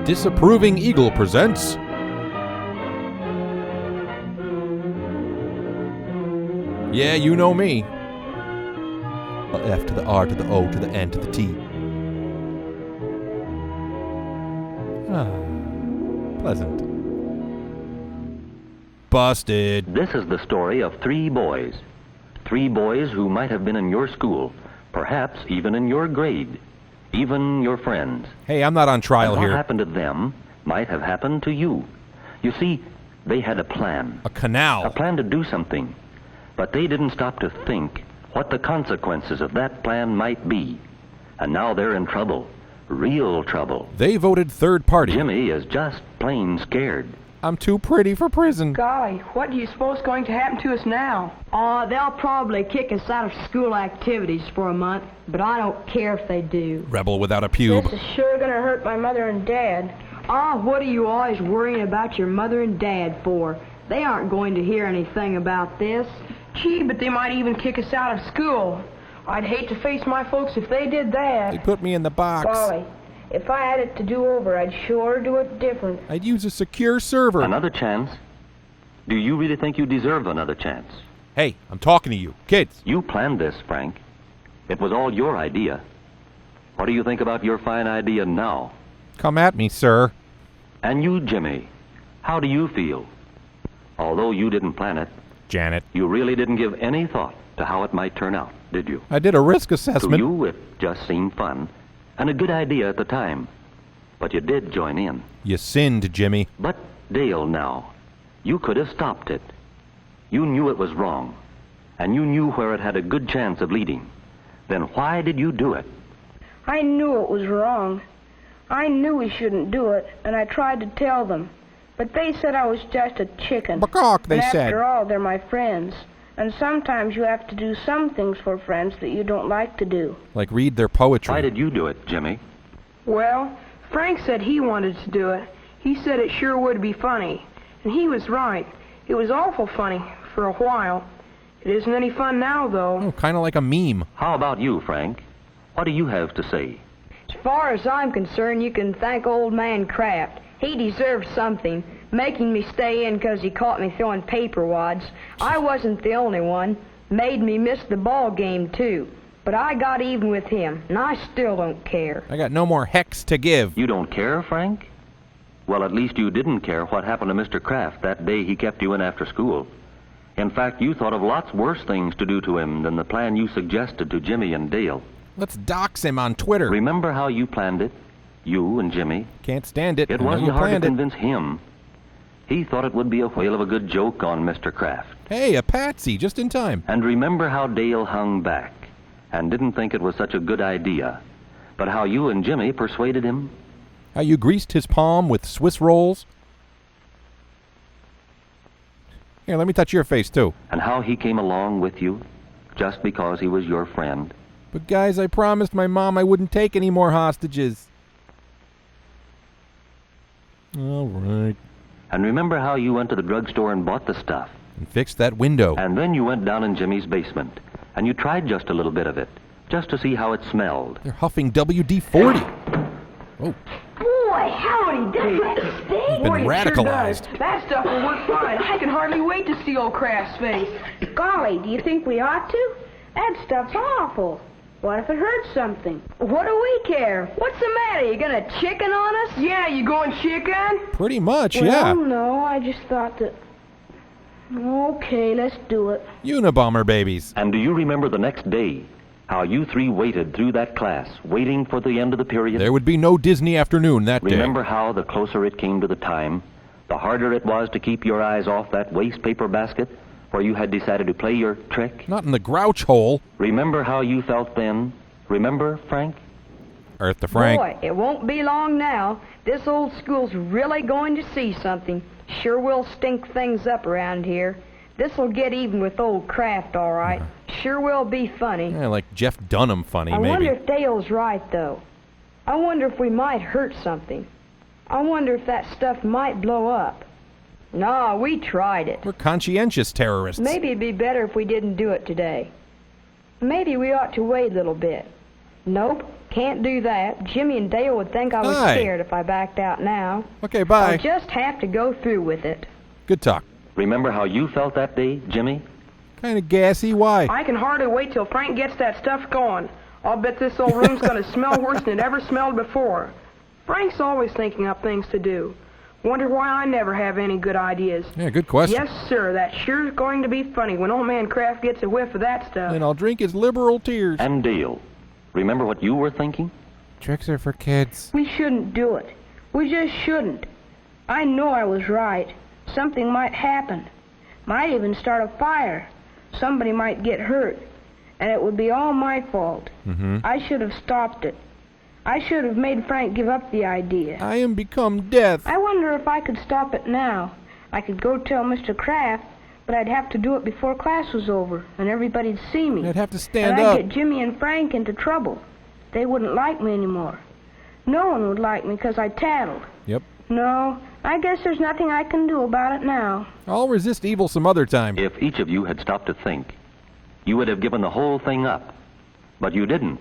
Disapproving Eagle presents Yeah, you know me. A F to the R to the O to the N to the T. Pleasant. Busted. This is the story of three boys. Three boys who might have been in your school, perhaps even in your grade, even your friends. Hey, I'm not on trial And here. what happened to them might have happened to you. You see, they had a plan. A canal. A plan to do something. But they didn't stop to think what the consequences of that plan might be. And now they're in trouble. Real trouble. They voted third party. Jimmy is just plain scared. I'm too pretty for prison. Golly, what do you suppose is going to happen to us now? They'll probably kick us out of school activities for a month, but I don't care if they do. Rebel without a pube. This is sure going to hurt my mother and dad. What are you always worrying about your mother and dad for? They aren't going to hear anything about this. Gee, but they might even kick us out of school. I'd hate to face my folks if they did that. They put me in the box. Golly, if I had it to do over, I'd sure do it different. I'd use a secure server. Another chance? Do you really think you deserve another chance? Hey, I'm talking to you. Kids. You planned this, Frank. It was all your idea. What do you think about your fine idea now? Come at me, sir. And you, Jimmy, how do you feel? Although you didn't plan it, Janet. you really didn't give any thought to how it might turn out, did you? I did a risk To assessment. you, it just seemed fun and a good idea at the time. But you did join in. You sinned, Jimmy. But, Dale, now, you could have stopped it. You knew it was wrong, and you knew where it had a good chance of leading. Then why did you do it? I knew it was wrong. I knew we shouldn't do it, and I tried to tell them. But they said I was just a chicken. Bacock, they and said. After all, they're my friends. And sometimes you have to do some things for friends that you don't like to do. Like read their poetry. Why did you do it, Jimmy? Well, Frank said he wanted to do it. He said it sure would be funny. And he was right. It was awful funny for a while. It isn't any fun now, though. Oh, kind of like a meme. How about you, Frank? What do you have to say? As far as I'm concerned, you can thank old man Kraft. He deserved something, making me stay in because he caught me throwing paper wads. I wasn't the only one. Made me miss the ball game, too. But I got even with him, and I still don't care. I got no more hex to give. You don't care, Frank? Well, at least you didn't care what happened to Mr. Kraft that day he kept you in after school. In fact, you thought of lots worse things to do to him than the plan you suggested to Jimmy and Dale. Let's dox him on Twitter. Remember how you planned it? You and Jimmy. Can't stand it. It I know wasn't you hard to planned it. convince him. He thought it would be a whale of a good joke on Mr. Kraft. Hey, a patsy, just in time. And remember how Dale hung back and didn't think it was such a good idea, but how you and Jimmy persuaded him? How you greased his palm with Swiss rolls. Here, let me touch your face, too. And how he came along with you just because he was your friend? But guys, I promised my mom I wouldn't take any more hostages. All right. And remember how you went to the drugstore and bought the stuff? And fixed that window. And then you went down in Jimmy's basement, and you tried just a little bit of it, just to see how it smelled. They're huffing WD-40. Oh, Boy, howdy, that's he's been Boy, it radicalized. Sure does. That stuff will work fine. I can hardly wait to see old Kraft's face. Golly, do you think we ought to? That stuff's awful. What if it hurts something? What do we care? What's the matter? You gonna chicken on us? Yeah, you going chicken? pretty much, Well, yeah. no, I just thought that... Okay, let's do it. Unabomber babies. And do you remember the next day, how you three waited through that class, waiting for the end of the period? There would be no Disney afternoon that day. Remember how the closer it came to the time, the harder it was to keep your eyes off that waste paper basket where you had decided to play your trick? Not in the grouch hole. Remember how you felt then? Remember, Frank? Earth to Frank. Boy, it won't be long now. This old school's really going to see something. Sure will stink things up around here. This'll get even with old Kraft, all right. Sure will be funny. Yeah, like Jeff Dunham funny, I maybe. wonder if Dale's right, though. I wonder if we might hurt something. I wonder if that stuff might blow up. No, we tried it. We're conscientious terrorists. Maybe it'd be better if we didn't do it today. Maybe we ought to wait a little bit. Nope, can't do that. Jimmy and Dale would think I was Hi. scared if I backed out now. Okay, bye. I'll just have to go through with it. Good talk. Remember how you felt that day, Jimmy? Kind of gassy. Why? I can hardly wait till Frank gets that stuff going. I'll bet this old room's gonna smell worse than it ever smelled before. Frank's always thinking up things to do. Wonder why I never have any good ideas. Yeah, good question. Yes, sir, that's sure going to be funny when old man Kraft gets a whiff of that stuff. And I'll drink his liberal tears. And Dale, remember what you were thinking? Tricks are for kids. We shouldn't do it. We just shouldn't. I know I was right. Something might happen. Might even start a fire. Somebody might get hurt. And it would be all my fault. I should have stopped it. I should have made Frank give up the idea. I am become death. I wonder if I could stop it now. I could go tell Mr. Kraft, but I'd have to do it before class was over, and everybody'd see me. I'd have to stand and up. I'd get Jimmy and Frank into trouble. They wouldn't like me anymore. No one would like me because I tattled. Yep. No, I guess there's nothing I can do about it now. I'll resist evil some other time. If each of you had stopped to think, you would have given the whole thing up. But you didn't.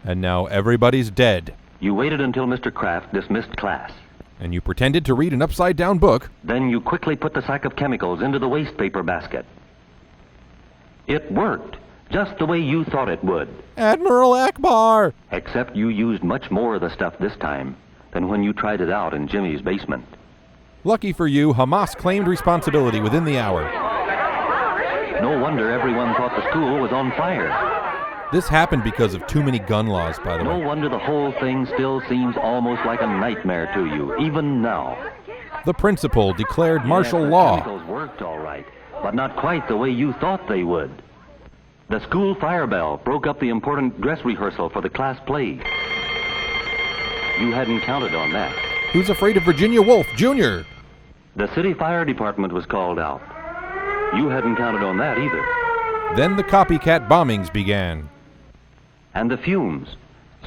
And now everybody's dead. You waited until Mr. Kraft dismissed class. And you pretended to read an upside-down book. Then you quickly put the sack of chemicals into the waste paper basket. It worked, just the way you thought it would. Admiral Akbar! Except you used much more of the stuff this time than when you tried it out in Jimmy's basement. Lucky for you, Hamas claimed responsibility within the hour. No wonder everyone thought the school was on fire. This happened because of too many gun laws, by the No way. wonder the whole thing still seems almost like a nightmare to you, even now. The principal declared martial Yes, the law. chemicals worked all right, but not quite the way you thought they would. The school fire bell broke up the important dress rehearsal for the class play. You hadn't counted on that. Who's afraid of Virginia Woolf, Jr.? The city fire department was called out. You hadn't counted on that either. Then the copycat bombings began. And the fumes.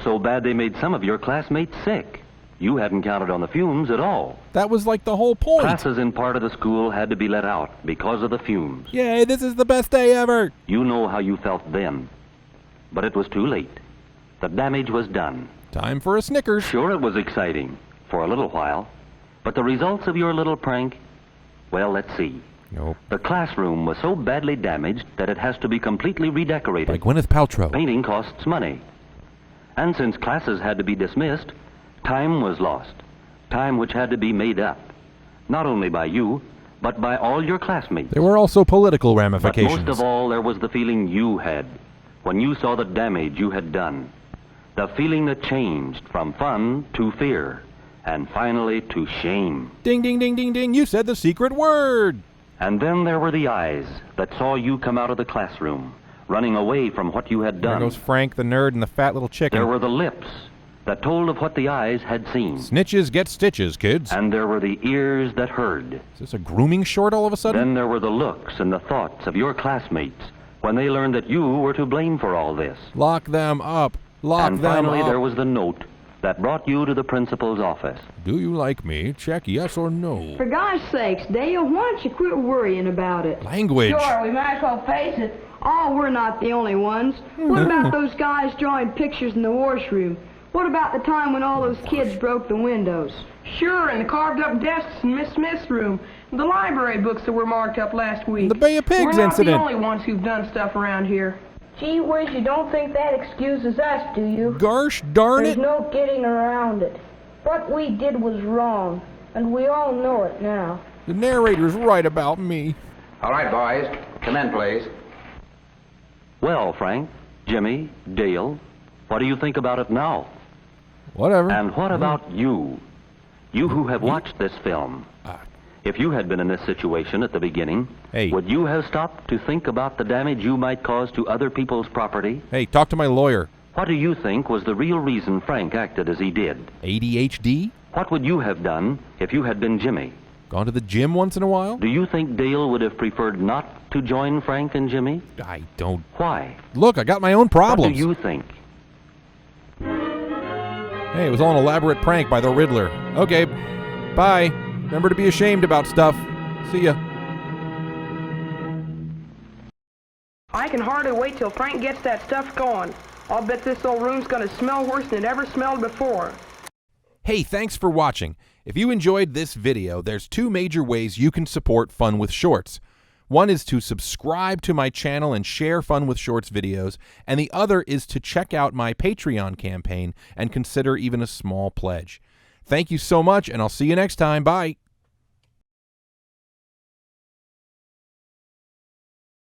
So bad they made some of your classmates sick. You hadn't counted on the fumes at all. That was like the whole point. Classes in part of the school had to be let out because of the fumes. Yay, this is the best day ever. You know how you felt then. But it was too late. The damage was done. Time for a Snickers. Sure, it was exciting for a little while. But the results of your little prank, well, let's see. Nope. The classroom was so badly damaged that it has to be completely redecorated. By Gwyneth Paltrow. Painting costs money. And since classes had to be dismissed, time was lost. Time which had to be made up. Not only by you, but by all your classmates. There were also political But ramifications. most of all, there was the feeling you had when you saw the damage you had done. The feeling that changed from fun to fear, and finally to shame. Ding, ding, ding, ding, ding. You said the secret word. And then there were the eyes that saw you come out of the classroom, running away from what you had There done. goes Frank, the nerd, and the fat little chicken. There were the lips that told of what the eyes had seen. Snitches get stitches, kids. And there were the ears that heard. Is this a grooming short all of a sudden? Then there were the looks and the thoughts of your classmates when they learned that you were to blame for all this. Lock them up. Lock And them finally up. there was the note that brought you to the principal's office. Do you like me? Check yes or no. For God's sakes, Dale, why don't you quit worrying about it? Language. Sure, we might as well face it. Oh, we're not the only ones. What about those guys drawing pictures in the washroom? What about the time when all those kids broke the windows? Sure, and the carved up desks in Miss Smith's room, and the library books that were marked up last week. The Bay of Pigs We're not incident. the only ones who've done stuff around here. Gee whiz, you don't think that excuses us, do you? Gosh darn There's it. no getting around it. What we did was wrong, and we all know it now. The narrator's right about me. All right, boys. Come in, please. Well, Frank, Jimmy, Dale, what do you think about it now? Whatever. And what about you? You who have watched this film. If you had been in this situation at the beginning, Hey. would you have stopped to think about the damage you might cause to other people's property? Hey, talk to my lawyer. What do you think was the real reason Frank acted as he did? ADHD? What would you have done if you had been Jimmy? Gone to the gym once in a while? Do you think Dale would have preferred not to join Frank and Jimmy? I don't. Why? Look, I got my own problems. What do you think? Hey, it was all an elaborate prank by the Riddler. Okay, bye. Remember to be ashamed about stuff. See ya. I can hardly wait till Frank gets that stuff going. I'll bet this old room's gonna smell worse than it ever smelled before. Hey, thanks for watching. If you enjoyed this video, there's two major ways you can support Fun with Shorts. One is to subscribe to my channel and share Fun with Shorts videos, and the other is to check out my Patreon campaign and consider even a small pledge. Thank you so much, and I'll see you next time. Bye.